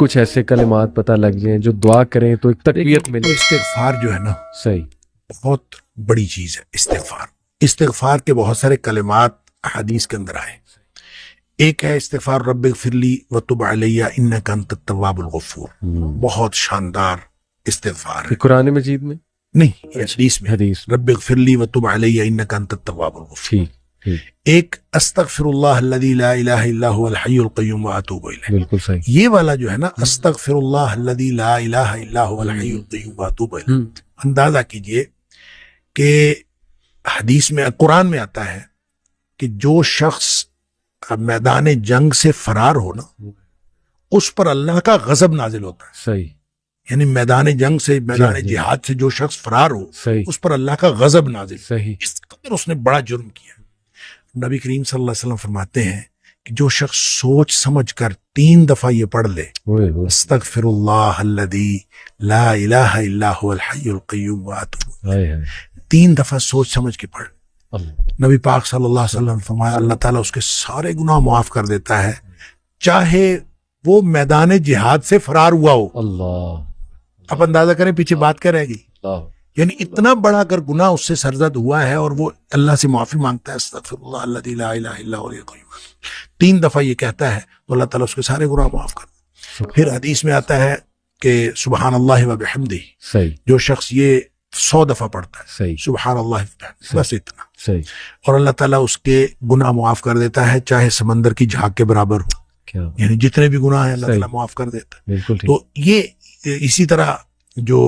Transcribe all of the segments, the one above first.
کچھ ایسے کلمات پتہ لگ جائیں جو دعا کریں تو ایک تقویت ملے. استغفار جو ہے نا صحیح بہت بڑی چیز ہے. استغفار کے بہت سارے کلمات حدیث کے اندر آئے. ایک ہے استغفار رب اغفر لی وتب علی انک انت التواب الغفور. بہت شاندار استغفار ہے. قرآن مجید میں نہیں، یہ حدیث میں. حدیث رب اغفر لی وتب علی انک انت التواب الغفور. ٹھیک. ایک استغفر اللہ الذی لا الہ الا هو الحی القیوم واتوب الیہ. بالکل صحیح. یہ والا جو ہے نا استغفر اللہ الذی لا الہ الا هو الحی القیوم واتوب الیہ، اندازہ کیجئے کہ حدیث میں قرآن میں آتا ہے کہ جو شخص میدان جنگ سے فرار ہو نا اس پر اللہ کا غضب نازل ہوتا ہے. صحیح. یعنی میدان جنگ سے، میدان جہاد سے جو شخص فرار ہو صحیح. اس پر اللہ کا غضب نازل. صحیح. اس قدر اس نے بڑا جرم کیا. نبی کریم صلی اللہ علیہ وسلم فرماتے ہیں کہ جو شخص سوچ سمجھ کر 3 دفعہ یہ پڑھ لے استغفر اللہ الذی لا الہ الا هو الحی القیوم واتوب الیہ، 3 دفعہ سوچ سمجھ کے پڑھ، نبی پاک صلی اللہ علیہ وسلم فرمایا اللہ تعالیٰ اس کے سارے گناہ معاف کر دیتا ہے، چاہے وہ میدان جہاد سے فرار ہوا ہو. اللہ. آپ اندازہ کریں پیچھے بات کیا رہے گی. اللہ. یعنی اتنا بڑا اگر گناہ اس سے سرزد ہوا ہے اور وہ اللہ سے معافی مانگتا ہے استغفر اللہ الذی لا الہ الا هو الحی القیوم، 3 دفعہ یہ کہتا ہے تو اللہ تعالیٰ اس کے سارے گناہ معاف کر دیتا ہے. پھر حدیث میں آتا ہے کہ سبحان اللہ و بحمدہ، صحیح. جو شخص یہ 100 دفعہ پڑھتا ہے صحیح. سبحان اللہ و بحمدہ، بس اتنا، صحیح. اور اللہ تعالیٰ اس کے گناہ معاف کر دیتا ہے چاہے سمندر کی جھاگ کے برابر ہو. کیا یعنی جتنے بھی گناہ ہیں اللہ صحیح. تعالیٰ معاف کر دیتا ہے. بالکل ٹھیک. تو یہ اسی طرح جو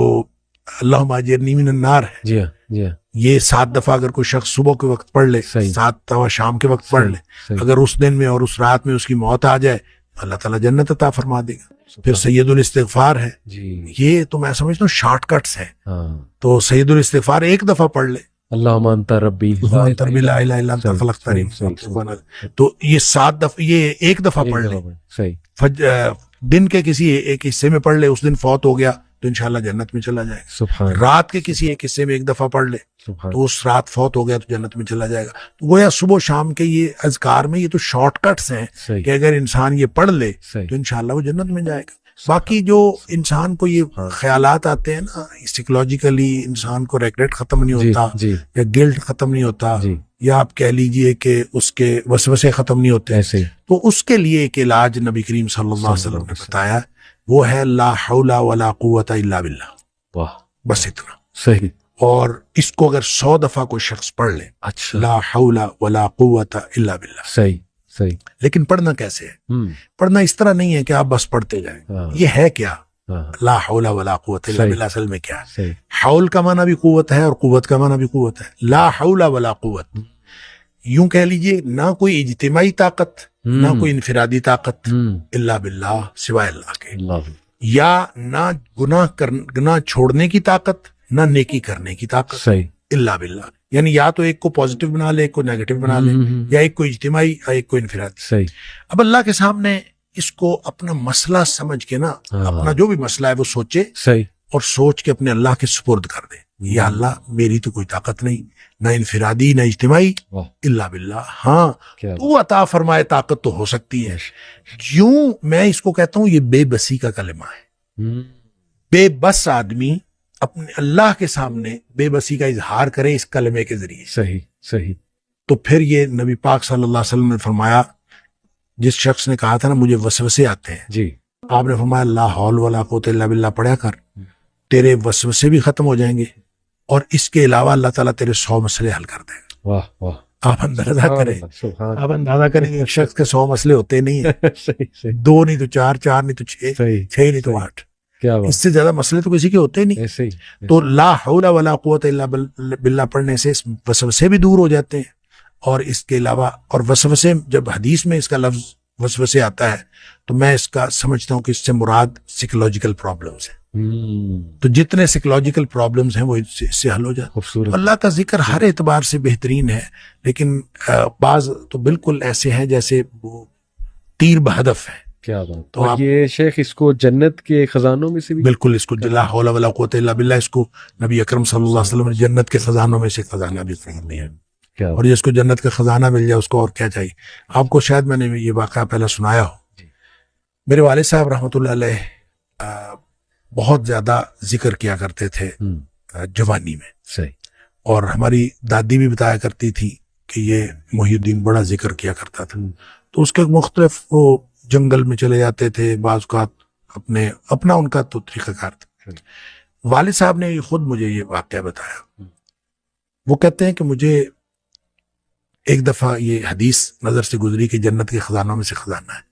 اللہم اجرنی من النار ہے، جی ہاں. جی ہاں. یہ 7 دفعہ اگر کوئی شخص صبح کے وقت پڑھ لے، صحیح. 7 دفعہ شام کے وقت پڑھ لے، صحیح. اگر اس دن میں اور اس رات میں اس کی موت آ جائے اللہ تعالیٰ جنت عطا فرما دے گا. پھر سید الاستغفار ہے. جی. یہ تو میں سمجھتا ہوں شارٹ کٹس ہیں. ہاں. تو سید الاستغفار 1 دفعہ پڑھ لے، اللہم انت ربی لا الہ الا انت خلقتنی، تو یہ 7 دفعہ، یہ 1 دفعہ پڑھ لے. صحیح. دن کے کسی ایک حصے میں پڑھ لے، اس دن فوت ہو گیا تو انشاءاللہ جنت میں چلا جائے گا. سبحان. رات کے کسی ایک حصے میں 1 دفعہ پڑھ لے سبحان. تو اس رات فوت ہو گیا تو جنت میں چلا جائے گا. تو گویا صبح شام کے یہ اذکار میں یہ تو شارٹ کٹس ہیں صحیح. کہ اگر انسان یہ پڑھ لے صحیح. تو انشاءاللہ وہ جنت میں جائے گا. باقی جو انسان کو یہ خیالات آتے ہیں نا، سائیکولوجیکلی انسان کو ریگریٹ ختم نہیں ہوتا، جی. یا گلٹ ختم نہیں ہوتا، جی. یا آپ کہہ لیجئے کہ اس کے وسوسے ختم نہیں ہوتے، ایسے تو اس کے لیے ایک علاج نبی کریم صلی اللہ علیہ وسلم نے بتایا، وہ ہے لا حول ولا قوت الا باللہ. واہ. بس اتنا. صحیح. اور اس کو اگر 100 دفعہ کوئی شخص پڑھ لے، اچھا. لا حول ولا قوت الا باللہ. صحیح. صحیح. لیکن پڑھنا کیسے ہے؟ پڑھنا اس طرح نہیں ہے کہ آپ بس پڑھتے جائیں. یہ ہے کیا لا حول ولا قوت الا باللہ؟ اصل میں کیا ہے؟ حول کا معنی بھی قوت ہے اور قوت کا معنی بھی قوت ہے. لا حول ولا قوت، یوں کہہ لیجئے نہ کوئی اجتماعی طاقت نہ کوئی انفرادی طاقت الا باللہ، سوائے اللہ کے، یا نہ گناہ چھوڑنے کی طاقت نہ نیکی کرنے کی طاقت صحیح الا باللہ. یعنی یا تو ایک کو پازیٹیو بنا لے، ایک کو نیگیٹو بنا لے، یا ایک کو اجتماعی یا ایک کو انفرادی. صحیح. اب اللہ کے سامنے اس کو اپنا مسئلہ سمجھ کے نا، اپنا جو بھی مسئلہ ہے وہ سوچے، صحیح، اور سوچ کے اپنے اللہ کے سپرد کر دے. یا اللہ میری تو کوئی طاقت نہیں، نہ انفرادی نہ اجتماعی، الا باللہ. ہاں تو عطا فرمائے طاقت تو ہو سکتی ہے. کیوں میں اس کو کہتا ہوں یہ بے بسی کا کلمہ ہے. بے بس آدمی اپنے اللہ کے سامنے بے بسی کا اظہار کرے اس کلمے کے ذریعے. صحیح صحیح. تو پھر یہ نبی پاک صلی اللہ علیہ وسلم نے فرمایا، جس شخص نے کہا تھا نا مجھے وسوسے آتے ہیں، جی، آپ نے فرمایا لا حول ولا قوت الا باللہ پڑھا کر، تیرے وسوسے بھی ختم ہو جائیں گے، اور اس کے علاوہ اللہ تعالیٰ تیرے 100 مسئلے حل کر دے گا. واہ واہ. آپ اندازہ کریں ایک شخص کے 100 مسئلے ہوتے نہیں ہیں. صحیح. 2 نہیں تو 4، 4 نہیں تو 6، 6 نہیں تو 8. اس سے زیادہ مسئلے تو کسی کے ہوتے نہیں. ایسے ہی. تو لا حول ولا قوت الا باللہ پڑھنے سے وسوسے بھی دور ہو جاتے ہیں. اور اس کے علاوہ، اور وسوسے جب حدیث میں اس کا لفظ وسوسے آتا ہے تو میں اس کا سمجھتا ہوں کہ اس سے مراد سائیکولوجیکل پرابلمز ہیں. تو جتنے سائیکولوجیکل پرابلمز ہیں وہ اس سے حل ہو جاتے ہیں. اللہ کا ذکر ہر اعتبار سے بہترین ہے، لیکن بعض تو بالکل ایسے ہیں جیسے وہ تیر بہدف ہے. کیا بات. تو یہ شیخ اس کو جنت کے خزانوں میں سے بھی بالکل، اس کو لا حول ولا قوت الا باللہ، اس کو نبی اکرم صلی اللہ علیہ وسلم نے جنت کے خزانوں میں سے خزانہ بھی قرار دیا ہے. اور جس کو جنت کا خزانہ مل جائے اس کو اور کیا چاہیے. آپ کو شاید میں نے یہ واقعہ پہلے سنایا ہو. میرے والد صاحب رحمۃ اللہ علیہ بہت زیادہ ذکر کیا کرتے تھے جوانی میں، صحیح. اور ہماری دادی بھی بتایا کرتی تھی کہ یہ محی الدین بڑا ذکر کیا کرتا تھا. تو اس کے مختلف وہ جنگل میں چلے جاتے تھے، بعض اوقات اپنا ان کا تو طریقہ کار تھا. والد صاحب نے خود مجھے یہ واقعہ بتایا. وہ کہتے ہیں کہ مجھے ایک دفعہ یہ حدیث نظر سے گزری کہ جنت کے خزانوں میں سے خزانہ ہے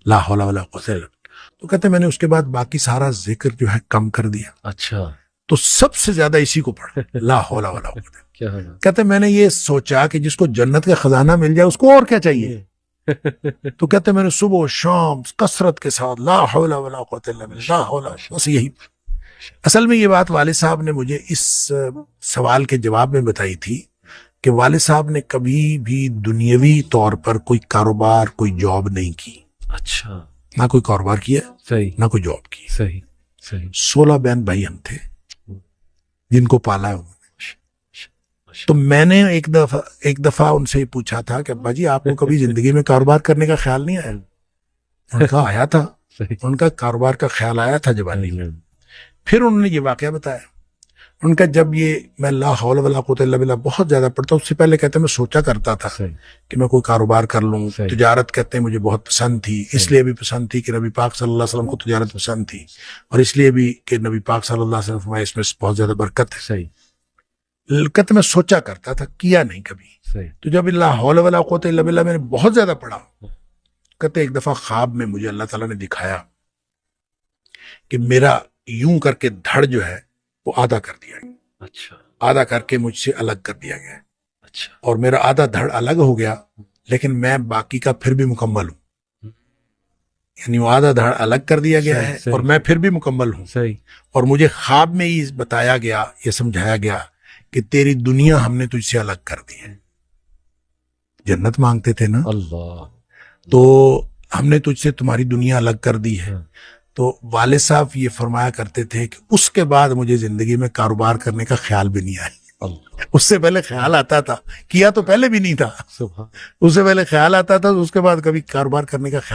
لا حول ولا قوت الا باللہ. تو کہتے ہیں میں نے اس کے بعد باقی سارا ذکر جو ہے کم کر دیا. اچھا. تو سب سے زیادہ اسی کو پڑھا لا حول ولا قوت. کیا کہتے ہیں میں نے یہ سوچا کہ جس کو جنت کا خزانہ مل جائے اس کو اور کیا چاہیے. تو کہتے ہیں میں نے صبح و شام کثرت کے ساتھ لا حول ولا قوت الا باللہ لا حول، بس یہی. اصل میں یہ بات والد صاحب نے مجھے اس سوال کے جواب میں بتائی تھی کہ والد صاحب نے کبھی بھی دنیاوی طور پر کوئی کاروبار، کوئی جاب نہیں کی. اچھا. نہ کوئی کاروبار کیا، صحیح، نہ کوئی جاب کی. صحیح صحیح. 16 بہن بھائی ہم تھے جن کو پالا ہے انہوں نے. تو میں نے ایک دفعہ ان سے پوچھا تھا کہ ابا جی آپ کو کبھی زندگی میں کاروبار کرنے کا خیال نہیں آیا؟ ان کا آیا تھا، ان کا کاروبار کا خیال آیا تھا جوانی میں. پھر انہوں نے یہ واقعہ بتایا ان کا، جب یہ میں لا حول ولا قوت الا باللہ بہت زیادہ پڑھتا ہوں، اس سے پہلے کہتے ہیں میں سوچا کرتا تھا کہ میں کوئی کاروبار کر لوں. تجارت کہتے ہیں مجھے بہت پسند تھی، اس لیے بھی پسند تھی کہ نبی پاک صلی اللہ علیہ وسلم کو تجارت پسند تھی، اور اس لیے بھی کہ نبی پاک صلی اللہ علیہ وسلم فرمایا اس میں بہت زیادہ برکت ہے. صحیح. کہتے میں سوچا کرتا تھا، کیا نہیں کبھی. صحیح. تو جب لا حول ولا قوت الا باللہ میں نے بہت زیادہ پڑھا، کہتے ایک دفعہ خواب میں مجھے اللہ تعالیٰ نے دکھایا کہ میرا یوں کر کے دھڑ جو ہے وہ آدھا کر دیا گیا. اچھا. آدھا کر کے مجھ سے الگ کر دیا گیا. اچھا. اور میرا آدھا دھڑ الگ ہو گیا، لیکن میں باقی کا پھر بھی مکمل ہوں. یعنی وہ آدھا دھڑ الگ کر دیا گیا ہے اور میں پھر بھی مکمل ہوں. صحیح. اور مجھے خواب میں ہی بتایا گیا، یہ سمجھایا گیا کہ تیری دنیا ہم نے تجھ سے الگ کر دی ہے. جنت مانگتے تھے نا اللہ، تو ہم نے تجھ سے تمہاری دنیا الگ کر دی ہے. تو والد صاحب یہ فرمایا کرتے تھے کہ اس کے بعد مجھے زندگی میں کاروبار کرنے کا خیال بھی نہیں آیا. اس سے پہلے خیال آتا تھا، کیا تو پہلے بھی نہیں تھا، اس سے پہلے خیال آتا تھا، اس کے بعد کبھی کاروبار کرنے کا خیال